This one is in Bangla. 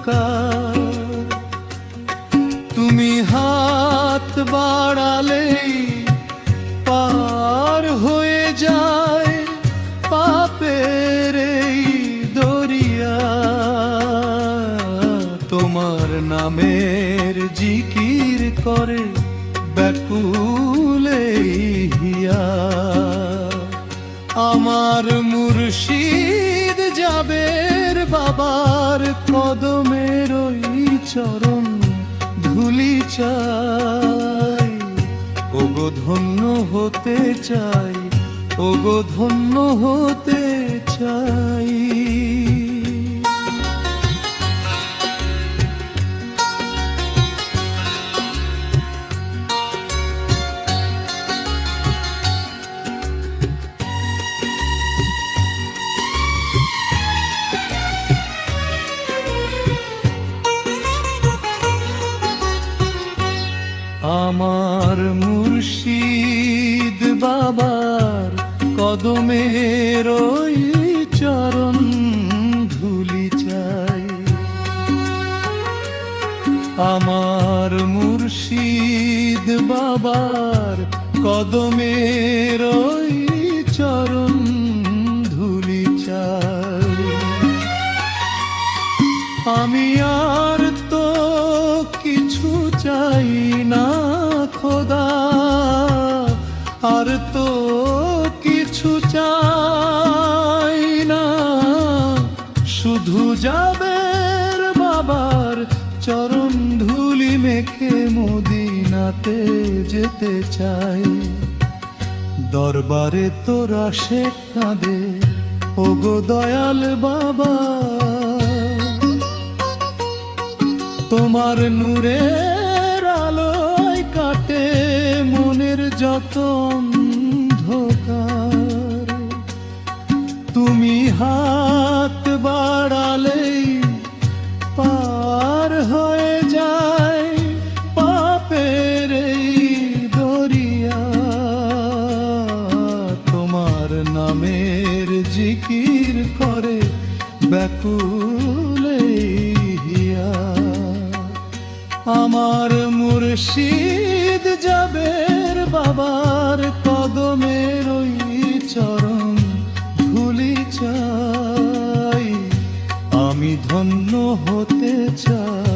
অন্ধকার। তুমি হাত বাড়ালেই পার হয়ে যায় পাপের এই দরিয়া। তোমার নামের জিকির করে ব্যাকুল এই হিয়া। আমার মুর্শিদ জাবের বাবার কদমের ওই চরণ ধুলি চাই। ওগো ধন্য হতে চাই, ওগো ধন্য হতে চাই। আমার মুর্শিদ বাবার কদমের ওই চরণ ধুলি চাই। আমার মুর্শিদ বাবার কদমের ওই চরণ ধুলি চাই। আমি আর তো কিছু চাই না খোদা, আর তো কিছু চাই না, শুধু জাবের বাবার চরণ ধুলি মেখে মদিনাতে যেতে চাই। দরবারে তোরা সে কাঁদে ওগো দয়াল বাবা, তোমার নূরের আলোয় কাটে মনের যত অন্ধকার। তুমি হাত বাড়ালেই পার হয়ে যায় পাপের এই দরিয়া। তোমার নামের জিকির করে ব্যাকুল এই হিয়া। আমার মুর্শিদ জাবের বাবার কদমের ওই চরণ ধুলি চাই। আমি ধন্য হতে চাই।